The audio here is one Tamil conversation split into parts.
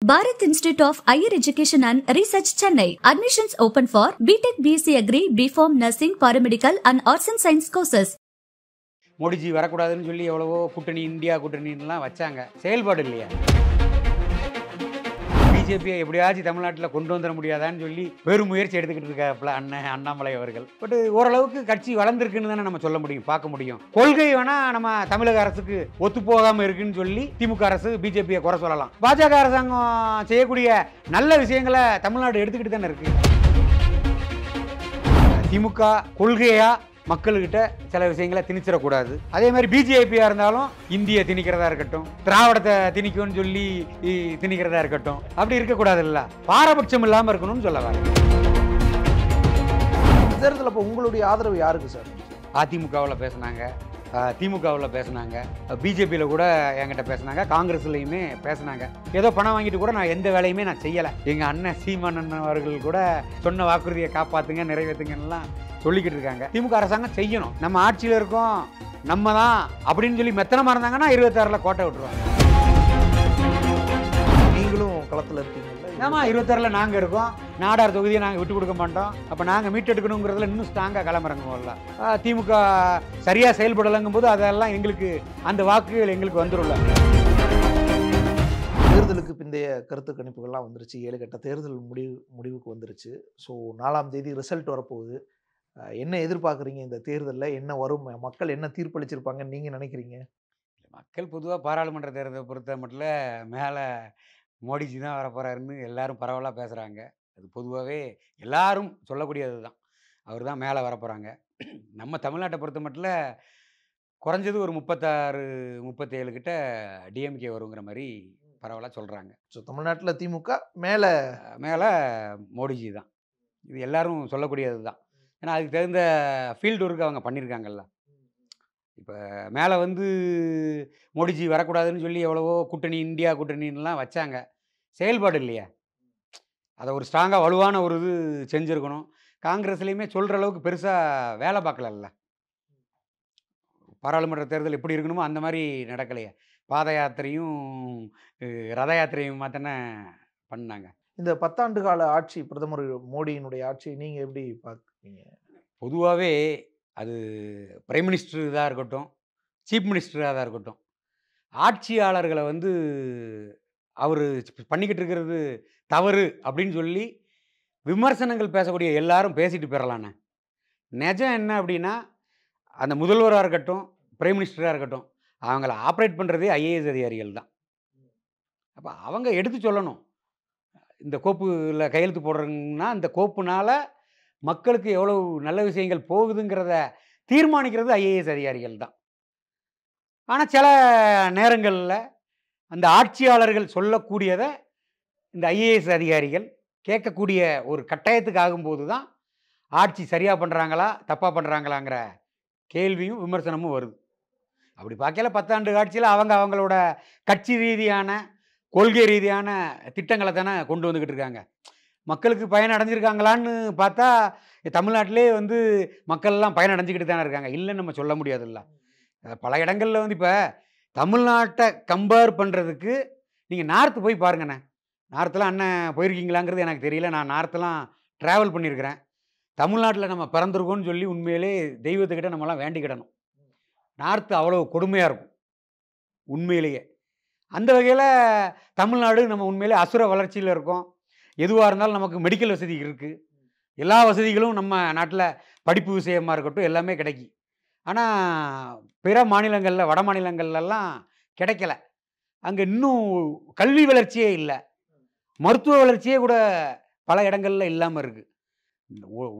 Bharat Institute of Higher Education and Research, Chennai. Admissions open for BTech, BSc Agri, BPharm, Nursing, Paramedical and Arts and Science courses. Modiji வரக்கூடாதுன்னு சொல்லி எவ்வளவோ கூட்டணி இந்தியா கூட்டணின்லாம் வச்சாங்க, செயல்பாடு இல்லையா? பிஜேபியை எப்படியாச்சும் தமிழ்நாட்டில் கொண்டு வந்துட முடியாதான்னு சொல்லி பெரும் முயற்சி எடுத்துக்கிட்டு இருக்காப்புல அண்ணாமலை அவர்கள். பட் ஓரளவுக்கு கட்சி வளர்ந்துருக்குன்னு தானே நம்ம சொல்ல முடியும், பார்க்க முடியும். கொள்கை வேணா நம்ம தமிழக அரசுக்கு ஒத்து போகாமல் இருக்குன்னு சொல்லி திமுக அரசு பிஜேபியை குறை சொல்லலாம். பாஜக அரசாங்கம் செய்யக்கூடிய நல்ல விஷயங்களை தமிழ்நாடு எடுத்துக்கிட்டு தானே இருக்கு. திமுக கொள்கையா மக்கள்கிட்ட சில விஷயங்களை திணிச்சிடக்கூடாது. அதே மாதிரி பிஜேபியா இருந்தாலும் இந்திய திணிக்கிறதா இருக்கட்டும், திராவிடத்தை திணிக்கும்னு சொல்லி திணிக்கிறதா இருக்கட்டும், அப்படி இருக்கக்கூடாது. இல்ல பாரபட்சம் இல்லாமல் இருக்கணும்னு சொல்ல வரேன். தேர்தல் அப்போ உங்களுடைய ஆதரவு யாருக்கு சார்? அதிமுகவில் பேசினாங்க, திமுகவில் பேசினாங்க, பிஜேபியில் கூட என்கிட்ட பேசினாங்க, காங்கிரஸ்லையுமே பேசினாங்க. ஏதோ பணம் வாங்கிட்டு கூட நான் எந்த வேலையுமே நான் செய்யலை. எங்கள் அண்ணன் சீமானன் அவர்கள் கூட சொன்ன வாக்குறுதியை காப்பாற்றுங்க, நிறைவேற்றுங்கலாம் சொல்லிக்கிட்டு இருக்காங்க. திமுக அரசாங்கம் செய்யணும். நம்ம ஆட்சியில் இருக்கோம், நம்ம தான் அப்படின்னு சொல்லி மெத்தனமாக இருந்தாங்கன்னா 26ல் கோட்டை விட்டுருவாங்க. நீங்களும் களத்தில் இருக்கீங்கல்ல? ஆமாம், 26ல் நாங்கள் இருக்கோம். நாடார் தொகுதியை நாங்கள் விட்டு கொடுக்க மாட்டோம். அப்போ நாங்கள் மீட்டெடுக்கணுங்கிறதுல இன்னும் ஸ்ட்ராங்காக களமிறங்குவோம்ல. திமுக சரியாக செயல்படலைங்கும் போது அதெல்லாம் எங்களுக்கு அந்த வாக்குகள் எங்களுக்கு வந்துடும்ல. தேர்தலுக்கு பிந்தைய கருத்து கணிப்புகள்லாம் வந்துருச்சு. 7 கட்ட தேர்தல் முடிவுக்கு வந்துருச்சு. ஸோ 4ஆம் தேதி ரிசல்ட் வரப்போகுது. என்ன எதிர்பார்க்குறீங்க இந்த தேர்தலில்? என்ன வரும்? மக்கள் என்ன தீர்ப்பளிச்சிருப்பாங்கன்னு நீங்கள் நினைக்கிறீங்க? மக்கள் பொதுவாக பாராளுமன்ற தேர்தலை பொறுத்த மட்டும் மேலே மோடிஜி தான் வரப்போகிறாருன்னு எல்லாரும் பரவலாக பேசுகிறாங்க. அது பொதுவாகவே எல்லாரும் சொல்லக்கூடியது தான். அவர் தான் மேலே வரப்போகிறாங்க. நம்ம தமிழ்நாட்டை பொறுத்த மட்டும் குறைஞ்சது ஒரு 36-37 கிட்ட டிஎம்கே வருங்கிற மாதிரி பரவலாக சொல்கிறாங்க. ஸோ தமிழ்நாட்டில் திமுக மேலே மோடிஜி தான். இது எல்லாரும் சொல்லக்கூடியது தான். ஏன்னா அதுக்கு தகுந்த ஃபீல்டு ஒர்க்கு அவங்க பண்ணியிருக்காங்கல்ல. இப்போ மேலே மோடிஜி வரக்கூடாதுன்னு சொல்லி எவ்வளவோ கூட்டணி இந்தியா கூட்டணின்லாம் வச்சாங்க, செயல்பாடு இல்லையா? அதை ஒரு ஸ்ட்ராங்காக வலுவான ஒரு இது செஞ்சுருக்கணும். காங்கிரஸ்லேயுமே சொல்கிற அளவுக்கு பெருசாக வேலை பார்க்கலல்ல. பாராளுமன்ற தேர்தல் எப்படி இருக்கணுமோ அந்த மாதிரி நடக்கலையே. பாத யாத்திரையும் ரத யாத்திரையும் தானே பண்ணாங்க. இந்த 10 ஆண்டு கால ஆட்சி, பிரதமர் மோடியினுடைய ஆட்சியை நீங்கள் எப்படி பார்க்குறீங்க? பொதுவாகவே அது பிரைம் மினிஸ்டர் இதாக இருக்கட்டும், சீஃப் மினிஸ்டராக தான் இருக்கட்டும், ஆட்சியாளர்களை அவர் பண்ணிக்கிட்டு இருக்கிறது தவறு அப்படின்னு சொல்லி விமர்சனங்கள் பேசக்கூடிய எல்லாரும் பேசிட்டு போயிடலாண்ணே. நிஜம் என்ன அப்படின்னா, அந்த முதல்வராக இருக்கட்டும், பிரைம் மினிஸ்டராக இருக்கட்டும், அவங்கள ஆப்ரேட் பண்ணுறதே ஐஏஎஸ் அதிகாரிகள் தான். அப்போ அவங்க எடுத்து சொல்லணும். இந்த கோப்பில் கையெழுத்து போடுறங்கன்னா அந்த கோப்புனால் மக்களுக்கு எவ்வளோ நல்ல விஷயங்கள் போகுதுங்கிறத தீர்மானிக்கிறது ஐஏஎஸ் அதிகாரிகள் தான். ஆனால் சில நேரங்களில் அந்த ஆட்சியாளர்கள் சொல்லக்கூடியதை இந்த ஐஏஎஸ் அதிகாரிகள் கேட்கக்கூடிய ஒரு கட்டாயத்துக்கு ஆகும்போது தான் ஆட்சி சரியாக பண்ணுறாங்களா தப்பாக பண்ணுறாங்களாங்கிற கேள்வியும் விமர்சனமும் வருது. அப்படி பார்க்கல 10 ஆண்டு ஆட்சியில் அவங்களோட கட்சி ரீதியான கொள்கை ரீதியான திட்டங்களை தானே கொண்டு வந்துக்கிட்டு இருக்காங்க. மக்களுக்கு பயன் அடைஞ்சிருக்காங்களான்னு பார்த்தா தமிழ்நாட்டிலே மக்கள்லாம் பயனடைஞ்சிக்கிட்டு தானே இருக்காங்க. இல்லைன்னு நம்ம சொல்ல முடியாதுல்ல. பல இடங்களில் இப்போ தமிழ்நாட்டை கம்பேர் பண்ணுறதுக்கு நீங்கள் நார்த்து போய் பாருங்கண்ணே. நார்த்தெலாம் அண்ணன் போயிருக்கீங்களாங்கிறது எனக்கு தெரியல. நான் நார்த்தெலாம் ட்ராவல் பண்ணியிருக்கிறேன். தமிழ்நாட்டில் நம்ம பிறந்திருக்கோன்னு சொல்லி உண்மையிலே தெய்வத்துக்கிட்ட நம்மலாம் வேண்டிக்கிடணும். நார்த்து அவ்வளோ கொடுமையாக இருக்கும் உண்மையிலேயே. அந்த வகையில் தமிழ்நாடு நம்ம உண்மையிலே அசுர வளர்ச்சியில் இருக்கோம். எதுவாக இருந்தாலும் நமக்கு மெடிக்கல் வசதி இருக்குது, எல்லா வசதிகளும் நம்ம நாட்டில் படிப்பு விஷயமாக இருக்கட்டும் எல்லாமே கிடைக்கும். ஆனால் பிற மாநிலங்களில், வட மாநிலங்கள்லாம் கிடைக்கல. அங்கே இன்னும் கல்வி வளர்ச்சியே இல்லை, மருத்துவ வளர்ச்சியே கூட பல இடங்களில் இல்லாமல் இருக்குது.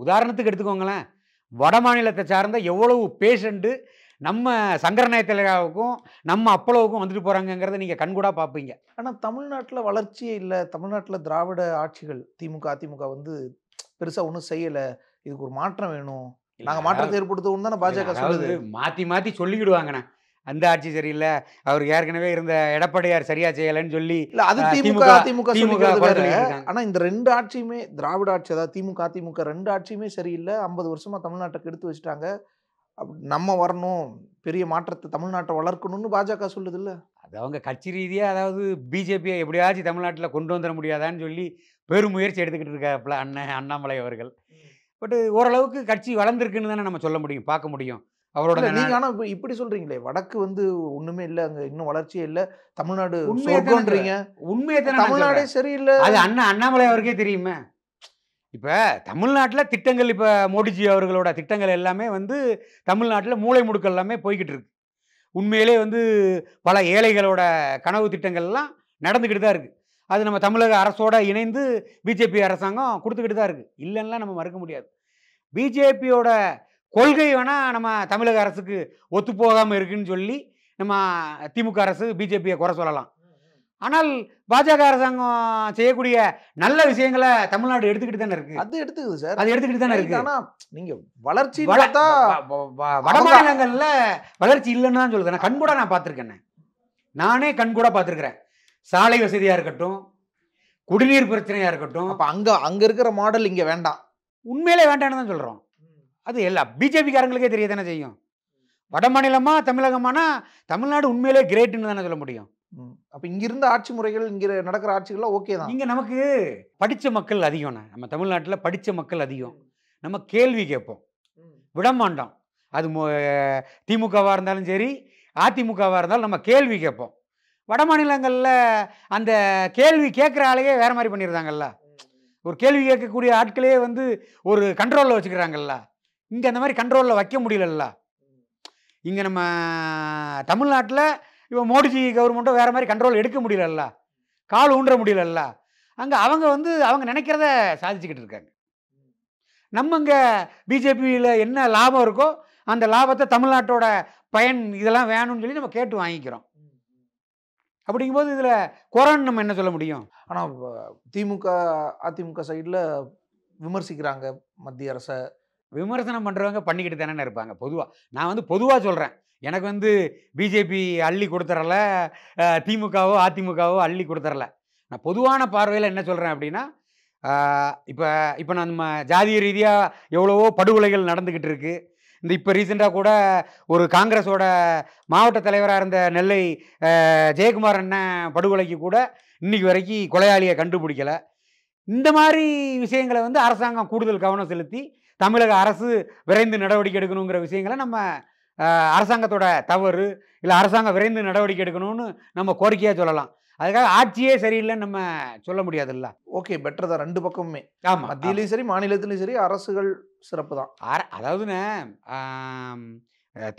உதாரணத்துக்கு எடுத்துக்கோங்களேன், வட மாநிலத்தை சார்ந்த எவ்வளவு பேஷண்ட்டு நம்ம சங்கரநாயத்திலாவுக்கும் நம்ம அப்பளவுக்கும் வந்துட்டு போகிறாங்கங்கிறத நீங்கள் கண்கூடாக பார்ப்பீங்க. ஆனால் தமிழ்நாட்டில் வளர்ச்சியே இல்லை. தமிழ்நாட்டில் திராவிட ஆட்சிகள் திமுக அதிமுக பெருசாக ஒன்றும் செய்யலை. இதுக்கு ஒரு மாற்றம் வேணும், நாங்கள் மாற்றத்தை ஏற்படுத்துவோம் தானே பாஜக சொல்லுது. மாற்றி சொல்லிக்கிடுவாங்கண்ணே. அந்த ஆட்சி சரியில்லை, அவர் ஏற்கனவே இருந்த எடப்பாடியார் சரியா செய்யலைன்னு சொல்லி. இல்லை, அது திமுக. ஆனால் இந்த 2 ஆட்சியுமே திராவிட ஆட்சி, அதாவது திமுக அதிமுக 2 ஆட்சியுமே சரியில்லை. 50 வருஷமாக தமிழ்நாட்டை கெடுத்து வச்சுட்டாங்க. நம்ம வரணும், பெரிய மாற்றத்தை தமிழ்நாட்டை வளர்க்கணும்னு பாஜக சொல்லுது. இல்லை, அது அவங்க கட்சி ரீதியாக அதாவது பிஜேபியை எப்படியாச்சும் தமிழ்நாட்டில் கொண்டு வந்துட முடியாதான்னு சொல்லி பெரும் முயற்சி எடுத்துக்கிட்டு இருக்காப்புல அண்ணாமலை அவர்கள். பட் ஓரளவுக்கு கட்சி வளர்ந்துருக்குன்னு தானே நம்ம சொல்ல முடியும், பார்க்க முடியும். அவரோட நீங்க ஆனா இப்படி சொல்றீங்களே, வடக்கு வந்து ஒண்ணுமே இல்ல, அங்க இன்னும் வளர்ச்சியே இல்ல, தமிழ்நாடு உண்மையை சொர்க்கம்ன்றீங்க. உண்மையை தானே தமிழ்நாடே சரியில்லை. அது அண்ணாமலை அவருக்கே தெரியுமே. இப்போ தமிழ்நாட்டில் திட்டங்கள், இப்போ மோடிஜி அவர்களோட திட்டங்கள் எல்லாமே வந்து தமிழ்நாட்டில் மூளை முடுக்கல் எல்லாமே போய்கிட்டு இருக்கு. உண்மையிலே வந்து பல ஏழைகளோட கனவு திட்டங்கள்லாம் நடந்துக்கிட்டு தான் இருக்குது. அது நம்ம தமிழக அரசோட இணைந்து பிஜேபி அரசாங்கம் கொடுத்துக்கிட்டு தான் இருக்குது, இல்லைன்னா நம்ம மறுக்க முடியாது. பிஜேபியோட கொள்கை வேணால் நம்ம தமிழக அரசுக்கு ஒத்துப்போகாமல் இருக்குன்னு சொல்லி நம்ம திமுக அரசு பிஜேபியை குறை சொல்லலாம். ஆனால் பாஜக அரசாங்கம் செய்யக்கூடிய நல்ல விஷயங்களை தமிழ்நாடு எடுத்துக்கிட்டு தானே இருக்கு. அது எடுத்துக்குது சார், அது எடுத்துக்கிட்டு தானே இருக்கு. ஆனா நீங்க வளர்ச்சி வட மாநிலங்கள்ல வளர்ச்சி இல்லைன்னு தான் சொல்லுது. நான் கண்கூட நான் பார்த்துருக்கேன், நானே கண்கூட பார்த்துருக்கிறேன். சாலை வசதியா இருக்கட்டும், குடிநீர் பிரச்சனையா இருக்கட்டும். அப்ப அங்க இருக்கிற மாடல் இங்க வேண்டாம், உண்மையிலே வேண்டாம்னு தான் சொல்றோம். அது எல்லாம் பிஜேபி காரங்களுக்கே தெரிய தானே செய்யும். வட மாநிலமா தமிழகமானா தமிழ்நாடு உண்மையிலே கிரேட்னு தானே சொல்ல முடியும். அப்ப இங்க இருந்த ஆட்சி முறைகள், இங்க நடக்கிற ஆட்சிகள்லாம் ஓகே தான். இங்க நமக்கு படிச்ச மக்கள் அதிகம், நம்ம தமிழ்நாட்டில் படிச்ச மக்கள் அதிகம். நம்ம கேள்வி கேட்போம், விடமாட்டோம். அது திமுகவா இருந்தாலும் சரி, அதிமுகவா இருந்தாலும் நம்ம கேள்வி கேட்போம். வட மாநிலங்களில் அந்த கேள்வி கேட்குற ஆளையே வேற மாதிரி பண்ணிடுறாங்கல்ல. ஒரு கேள்வி கேட்கக்கூடிய ஆட்களே வந்து ஒரு கண்ட்ரோலில் வச்சுக்கிறாங்கல்ல. இங்கே அந்த மாதிரி கண்ட்ரோலில் வைக்க முடியலல்ல. இங்கே நம்ம தமிழ்நாட்டில் இப்போ மோடிஜி கவர்மெண்ட்டோ வேறு மாதிரி கண்ட்ரோல் எடுக்க முடியலல்ல, கால் ஊன்ற முடியலல்ல. அங்கே அவங்க வந்து அவங்க நினைக்கிறத சாதிச்சுக்கிட்டு இருக்காங்க. நம்ம இங்கே பிஜேபியில் என்ன லாபம் இருக்கோ அந்த லாபத்தை தமிழ்நாட்டோட பயன் இதெல்லாம் வேணும்னு சொல்லி நம்ம கேட்டு வாங்கிக்கிறோம். அப்படிங்கும்போது இதில் குறைன்னு நம்ம என்ன சொல்ல முடியும்? ஆனால் திமுக அதிமுக சைடில் விமர்சிக்கிறாங்க மத்திய அரசை. விமர்சனம் பண்ணுறவங்க பண்ணிக்கிட்டு தானே இருப்பாங்க. பொதுவாக நான் வந்து பொதுவாக சொல்கிறேன், எனக்கு வந்து பிஜேபி அள்ளி கொடுத்துறல, திமுகவோ அதிமுகவோ அள்ளி கொடுத்துறல. நான் பொதுவான பார்வையில் என்ன சொல்கிறேன் அப்படின்னா, இப்போ நம்ம ஜாதிய ரீதியாக எவ்வளவோ படுகொலைகள் நடந்துக்கிட்டு இருக்குது. இப்போ ரீசெண்டாக கூட ஒரு காங்கிரஸோட மாவட்ட தலைவராக இருந்த நெல்லை ஜெயக்குமார் அண்ணன் படுகொலைக்கு கூட இன்னைக்கு வரைக்கும் கொலையாளியை கண்டுபிடிக்கலை. இந்த மாதிரி விஷயங்களை வந்து அரசாங்கம் கூடுதல் கவனம் செலுத்தி தமிழக அரசு விரைந்து நடவடிக்கை எடுக்கணுங்கிற விஷயங்களை நம்ம அரசாங்கத்தோட தவறு இல்லை அரசாங்கம் விரைந்து நடவடிக்கை எடுக்கணும்னு நம்ம கோரிக்கையாக சொல்லலாம். அதுக்காக ஆட்சியே சரியில்லைன்னு நம்ம சொல்ல முடியாதுல்ல. ஓகே, பெட்டர் தான் ரெண்டு பக்கமுமே. ஆமாம், மத்தியிலையும் சரி மாநிலத்திலையும் சரி அரசுகள் சிறப்பு தான். அதாவதுன்னு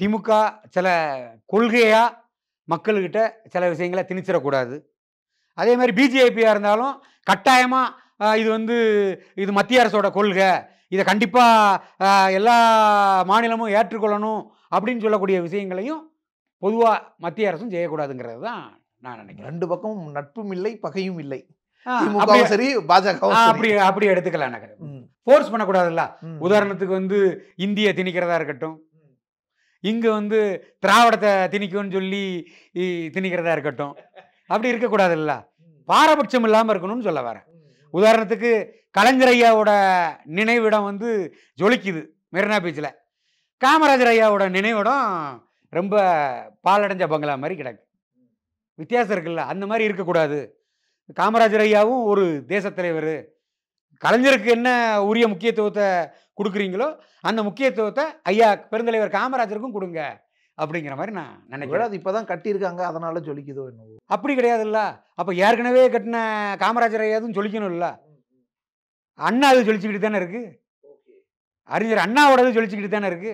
திமுக சில கொள்கையாக மக்கள்கிட்ட சில விஷயங்களை திணிச்சிடக்கூடாது. அதே மாதிரி பிஜேபியாக இருந்தாலும் கட்டாயமாக இது வந்து இது மத்திய அரசோட கொள்கை, இதை கண்டிப்பாக எல்லா மாநிலமும் ஏற்றுக்கொள்ளணும் அப்படின்னு சொல்லக்கூடிய விஷயங்களையும் பொதுவாக மத்திய அரசும் செய்யக்கூடாதுங்கிறது தான் நான் நினைக்கிறேன். ரெண்டு பக்கமும் நட்பும் இல்லை பகையும் இல்லை, சரி பாஜக அப்படி எடுத்துக்கலாம். எனக்கு ஃபோர்ஸ் பண்ணக்கூடாதுல்ல. உதாரணத்துக்கு வந்து இந்திய திணிக்கிறதா இருக்கட்டும், இங்கே வந்து திராவிடத்தை திணிக்கும்னு சொல்லி திணிக்கிறதா இருக்கட்டும், அப்படி இருக்கக்கூடாதுல்ல. பாரபட்சம் இல்லாமல் இருக்கணும்னு சொல்ல வரேன். உதாரணத்துக்கு கலைஞர் ஐயாவோட நினைவிடம் வந்து ஜொலிக்குது மெரினா பீச்சில், காமராஜர் ஐயாவோட நினைவிடம் ரொம்ப பாலடைஞ்ச பங்களா மாதிரி கிடக்கு. வித்தியாசம் இருக்குல்ல. அந்த மாதிரி இருக்கக்கூடாது. காமராஜர் ஐயாவும் ஒரு தேச தலைவர், கலைஞருக்கு என்ன உரிய முக்கியத்துவத்தை கொடுக்குறீங்களோ அந்த முக்கியத்துவத்தை ஐயா பெருந்தலைவர் காமராஜருக்கும் கொடுங்க அப்படிங்கிற மாதிரி நான் நினைக்கிறேன். அது இப்போதான் கட்டியிருக்காங்க அதனால ஜொலிக்குதோ என்னவோ. அப்படி கிடையாதுல்ல. அப்போ ஏற்கனவே கட்டின காமராஜர் ஐயாவும் ஜொலிக்கணும் இல்லை. அண்ணா அது ஜொலிச்சுக்கிட்டு தானே இருக்கு, அறிஞர் அண்ணாவோடது ஜொலிச்சுக்கிட்டு தானே இருக்கு,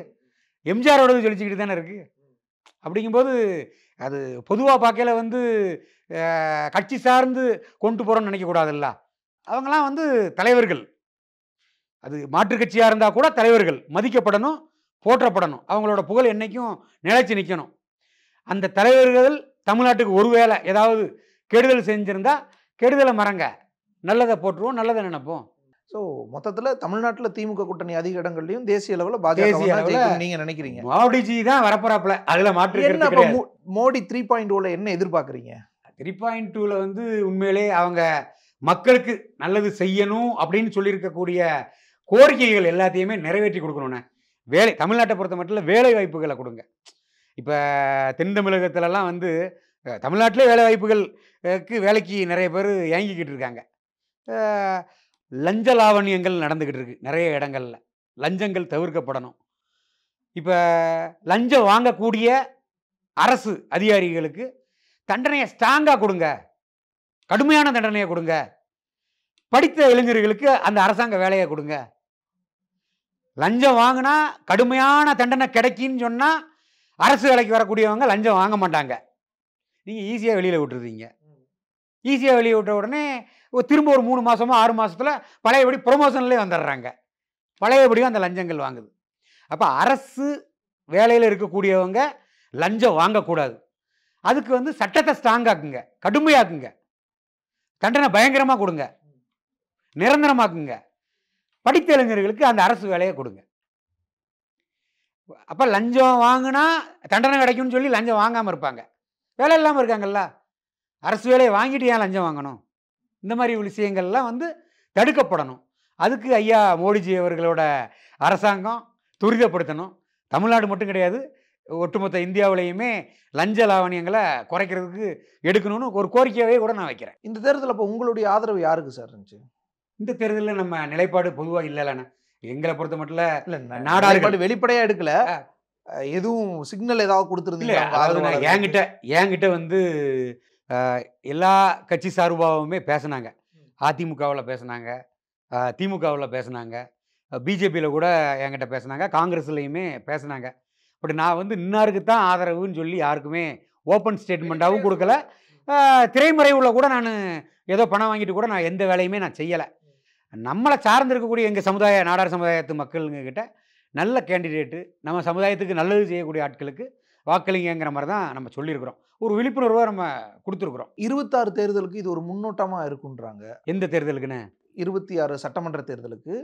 எம்ஜிஆரோடது ஜொலிச்சுக்கிட்டு தானே இருக்கு. அப்படிங்கும்போது அது பொதுவாக பார்க்கல வந்து கட்சி சார்ந்து கொண்டு போகிறோன்னு நினைக்கக்கூடாதுல்ல. அவங்களாம் வந்து தலைவர்கள், அது மாற்றுக் கட்சியாக இருந்தால் கூட தலைவர்கள் மதிக்கப்படணும், போற்றப்படணும், அவங்களோட புகழ் என்றைக்கும் நிலைச்சு நிற்கணும். அந்த தலைவர்கள் தமிழ்நாட்டுக்கு ஒருவேளை ஏதாவது கெடுதல் செஞ்சுருந்தா கெடுதலை மறங்க, நல்லதை போட்டுருவோம், நல்லதை நினைப்போம். ஸோ மொத்தத்தில் தமிழ்நாட்டில் திமுக கூட்டணி அதிக இடங்கள்லையும் தேசிய அளவில் பாஜக நீங்கள் நினைக்கிறீங்க? மோடிஜி தான் வரப்போறாப்புல, அதில் மாற்று. மோடி 3.0 என்ன எதிர்பார்க்குறீங்க? 3.2 வந்து உண்மையிலே அவங்க மக்களுக்கு நல்லது செய்யணும் அப்படின்னு சொல்லியிருக்கக்கூடிய கோரிக்கைகள் எல்லாத்தையுமே நிறைவேற்றி கொடுக்கணுண்ணே. தமிழ்நாட்டை பொறுத்த மட்டும் வேலை வாய்ப்புகளை கொடுங்க. இப்போ தென் தமிழகத்திலலாம் வந்து தமிழ்நாட்டிலே வேலை வாய்ப்புகளுக்கு வேலைக்கு நிறைய பேர் ஏங்கிக்கிட்டு இருக்காங்க. லஞ்ச லாவண்யங்கள் நடந்துக்கிட்டு இருக்கு நிறைய இடங்கள்ல. லஞ்சங்கள் தவிர்க்கப்படணும். இப்போ லஞ்சம் வாங்கக்கூடிய அரசு அதிகாரிகளுக்கு தண்டனையை ஸ்ட்ராங்காக கொடுங்க, கடுமையான தண்டனையை கொடுங்க. படித்த இளைஞர்களுக்கு அந்த அரசாங்க வேலையை கொடுங்க. லஞ்சம் வாங்கினா கடுமையான தண்டனை கிடைக்குன்னு சொன்னால் அரசு வேலைக்கு வரக்கூடியவங்க லஞ்சம் வாங்க மாட்டாங்க. நீங்கள் ஈஸியாக வெளியில் விட்டுருதீங்க. ஈஸியாக வெளியே விட்ட உடனே திரும்ப ஒரு 3 மாதமோ 6 மாதத்தில் பழையபடி ப்ரொமோஷன்லேயே வந்துடுறாங்க. பழையபடியும் அந்த லஞ்சங்கள் வாங்குது. அப்போ அரசு வேலையில் இருக்கக்கூடியவங்க லஞ்சம் வாங்கக்கூடாது. அதுக்கு சட்டத்தை ஸ்ட்ராங்காக்குங்க, கடுமையாக்குங்க, தண்டனை பயங்கரமாக கொடுங்க, நிரந்தரமாக்குங்க. படித்த இளைஞர்களுக்கு அந்த அரசு வேலையை கொடுங்க. அப்போ லஞ்சம் வாங்கினா தண்டனை கிடைக்கும்னு சொல்லி லஞ்சம் வாங்காமல் இருப்பாங்க. வேலை இல்லாமல் இருக்காங்கல்ல, அரசு வேலையை வாங்கிட்டு ஏன் லஞ்சம் வாங்கணும்? இந்த மாதிரி விஷயங்கள்லாம் தடுக்கப்படணும். அதுக்கு ஐயா மோடிஜி அவர்களோட அரசாங்கம் துரிதப்படுத்தணும். தமிழ்நாடு மட்டும் கிடையாது, ஒட்டுமொத்த இந்தியாவிலையுமே லஞ்ச லாவணியங்களை குறைக்கிறதுக்கு எடுக்கணும்னு ஒரு கோரிக்கையாகவே கூட நான் வைக்கிறேன். இந்த தேர்தலில் அப்போ உங்களுடைய ஆதரவு யாருக்கு சார் இருந்துச்சு? இந்த தேர்தலில் நம்ம நிலைப்பாடு பொதுவாக இல்லைண்ணா. எங்களை பொறுத்த மட்டும் இல்லை, நாடாளுமன்ற வெளிப்படையாக எடுக்கல, எதுவும் சிக்னல் ஏதாவது கொடுத்துருந்தீங்க? என்கிட்ட எல்லா கட்சி சார்பாகவுமே பேசினாங்க. அதிமுகவில் பேசினாங்க, திமுகவில் பேசினாங்க, பிஜேபியில் கூட என்கிட்ட பேசினாங்க, காங்கிரஸ்லையுமே பேசினாங்க. பட் நான் இன்னாருக்கு தான் ஆதரவுன்னு சொல்லி யாருக்குமே ஓப்பன் ஸ்டேட்மெண்ட்டாகவும் கொடுக்கல. திரைமறைவில் கூட நான் ஏதோ பணம் வாங்கிட்டு கூட நான் எந்த வேலையுமே நான் செய்யலை. நம்மளை சார்ந்திருக்கக்கூடிய எங்கள் சமுதாய நாடார் சமுதாயத்து மக்களுங்கிட்ட நல்ல கேண்டிடேட்டு, நம்ம சமுதாயத்துக்கு நல்லது செய்யக்கூடிய ஆட்களுக்கு வாக்களிங்கிற மாதிரி தான் நம்ம சொல்லியிருக்கிறோம். ஒரு விழிப்புணர்வாக நம்ம கொடுத்துருக்குறோம். 26 தேர்தலுக்கு இது ஒரு முன்னோட்டமாக இருக்குன்றாங்க. எந்த தேர்தலுக்குன்னு? 26 சட்டமன்ற தேர்தலுக்கு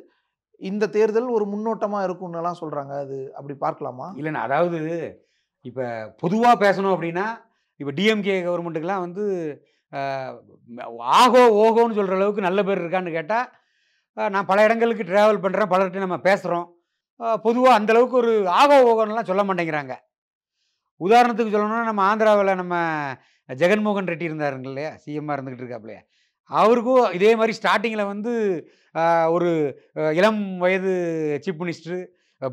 இந்த தேர்தல் ஒரு முன்னோட்டமாக இருக்கும்னுலாம் சொல்கிறாங்க. அது அப்படி பார்க்கலாமா? இல்லைண்ணா, அதாவது இப்போ பொதுவாக பேசணும் அப்படின்னா, இப்போ டிஎம்கே கவர்மெண்ட்டுக்கெலாம் ஆகோ ஓகோன்னு சொல்கிற அளவுக்கு நல்ல பேர் இருக்கான்னு கேட்டால், நான் பல இடங்களுக்கு ட்ராவல் பண்ணுறேன், பலர்கிட்ட நம்ம பேசுகிறோம். பொதுவாக அந்தளவுக்கு ஒரு ஆகோ ஓகோன்னெலாம் சொல்ல மாட்டேங்கிறாங்க. உதாரணத்துக்கு சொல்லணும்னா, நம்ம ஆந்திராவில் நம்ம ஜெகன்மோகன் ரெட்டி இருந்தாருங்க இல்லையா, சிஎம்மாக இருந்துக்கிட்டு இருக்காப்புலையா, அவருக்கும் இதே மாதிரி ஸ்டார்டிங்கில் ஒரு இளம் வயது சீஃப் மினிஸ்டரு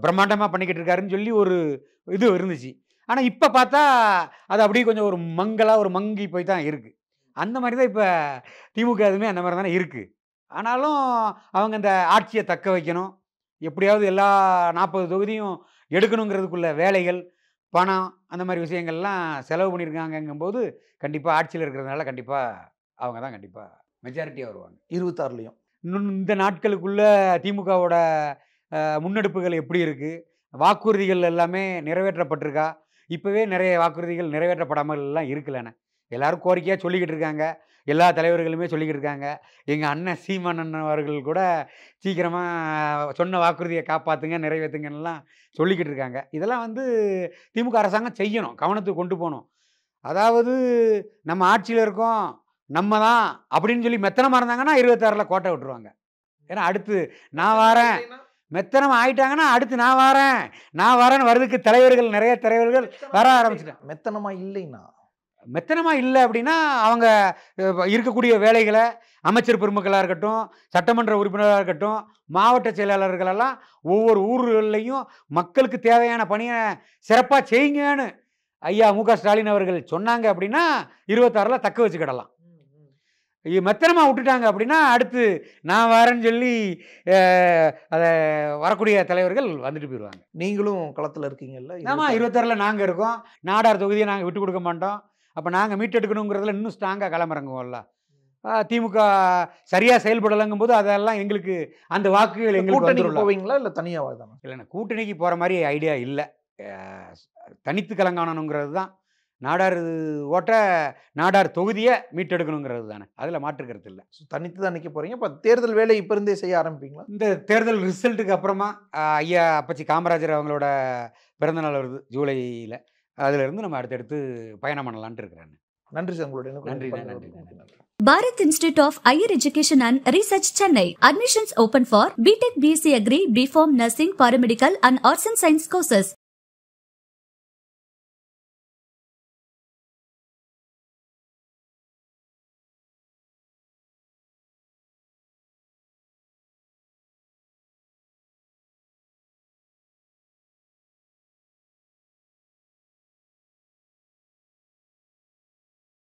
பிரம்மாண்டமாக பண்ணிக்கிட்டு இருக்காருன்னு சொல்லி ஒரு இது இருந்துச்சு. ஆனால் இப்போ பார்த்தா அது அப்படியே கொஞ்சம் ஒரு மங்கலாக ஒரு மங்கி போய் தான் இருக்குது. அந்த மாதிரி தான் இப்போ திமுக எதுவுமே அந்த மாதிரி தானே இருக்குது. ஆனாலும் அவங்க அந்த ஆட்சியை தக்க வைக்கணும், எப்படியாவது எல்லா 40 தொகுதியும் எடுக்கணுங்கிறதுக்குள்ள வேலைகள், பணம், அந்த மாதிரி விஷயங்கள்லாம் செலவு பண்ணியிருக்காங்கங்கும்போது கண்டிப்பாக ஆட்சியில் இருக்கிறதுனால கண்டிப்பாக அவங்க தான் கண்டிப்பாக மெஜாரிட்டியாக வருவாங்க 26லையும். இன்னும் இந்த நாட்களுக்குள்ள திமுகவோட முன்னெடுப்புகள் எப்படி இருக்குது, வாக்குறுதிகள் எல்லாமே நிறைவேற்றப்பட்டிருக்கா? இப்போவே நிறைய வாக்குறுதிகள் நிறைவேற்றப்படாமல் எல்லாம் இருக்குல்லண்ணே. எல்லாரும் கோரிக்கையாக சொல்லிக்கிட்டு இருக்காங்க, எல்லா தலைவர்களுமே சொல்லிக்கிட்டு இருக்காங்க. எங்கள் அண்ணன் சீமான் அவர்கள் கூட சீக்கிரமாக சொன்ன வாக்குறுதியை காப்பாற்றுங்க, நிறைவேற்றுங்கன்னெலாம் சொல்லிக்கிட்டு இருக்காங்க. இதெல்லாம் திமுக அரசாங்கம் செய்யணும், கவனத்துக்கு கொண்டு போகணும். அதாவது நம்ம ஆட்சியில் இருக்கோம், நம்ம தான் அப்படின்னு சொல்லி மெத்தனமாக இருந்தாங்கன்னா 26ல் கோட்டை விட்டுருவாங்க. ஏன்னா அடுத்து நான் வரேன், மெத்தனம் ஆயிட்டாங்கன்னா அடுத்து நான் வரேன்னு வர்றதுக்கு தலைவர்கள் நிறைய தலைவர்கள் வர ஆரம்பிச்சிட்டாங்க. மெத்தனமாக இல்லை அப்படின்னா அவங்க இருக்கக்கூடிய வேலைகளை அமைச்சர் பெருமக்களாக இருக்கட்டும், சட்டமன்ற உறுப்பினராக இருக்கட்டும், மாவட்ட செயலாளர்களெல்லாம் ஒவ்வொரு ஊர்கள்லையும் மக்களுக்கு தேவையான பணியை சிறப்பாக செய்யுங்கன்னு ஐயா மு க ஸ்டாலின் அவர்கள் சொன்னாங்க அப்படின்னா 26ல் தக்க வச்சுக்கிடலாம். மெத்தனமாக விட்டுட்டாங்க அப்படின்னா அடுத்து நான் வரேன்னு சொல்லி அதை வரக்கூடிய தலைவர்கள் வந்துட்டு போயிடுவாங்க. நீங்களும் களத்தில் இருக்கீங்கல்ல? ஆமாம், 26ல் நாங்கள் இருக்கோம். நாடார் தொகுதியை நாங்கள் விட்டு கொடுக்க மாட்டோம். அப்போ நாங்கள் மீட்டெடுக்கணுங்கிறதுல இன்னும் ஸ்ட்ராங்காக களமிறங்குவோம்ல. திமுக சரியாக செயல்படலைங்கும் போது அதெல்லாம் எங்களுக்கு அந்த வாக்குகள் எங்களுக்கு போவீங்களா இல்லை தனியாக தானே? இல்லைண்ணா, கூட்டணிக்கு போகிற மாதிரி ஐடியா இல்லை. தனித்து கலங்கானணுங்கிறது தான். நாடார் ஓட்ட நாடார் தொகுதியை மீட்டெடுக்கணுங்கிறது தானே, அதில் மாற்றுக்கிறது இல்லை. தனித்து தான் நிற்க போகிறீங்க. இப்போ தேர்தல் வேலை இப்போ இருந்தே செய்ய ஆரம்பிப்பீங்களா? இந்த தேர்தல் ரிசல்ட்டுக்கு அப்புறமா ஐயா அப்பச்சி காமராஜர் அவங்களோட பிறந்தநாள் வருது ஜூலையில், அதிலிருந்து நம்ம அடுத்தடுத்து பயணம் பண்ணலான்ட்டு இருக்கிறேன். நன்றி சார், உங்களுடைய நன்றி. Bharat Institute of Higher Education and Research, Chennai. Admissions open for BTech, BSc Agri, BPharm, Nursing, Paramedical and Arts and Science courses.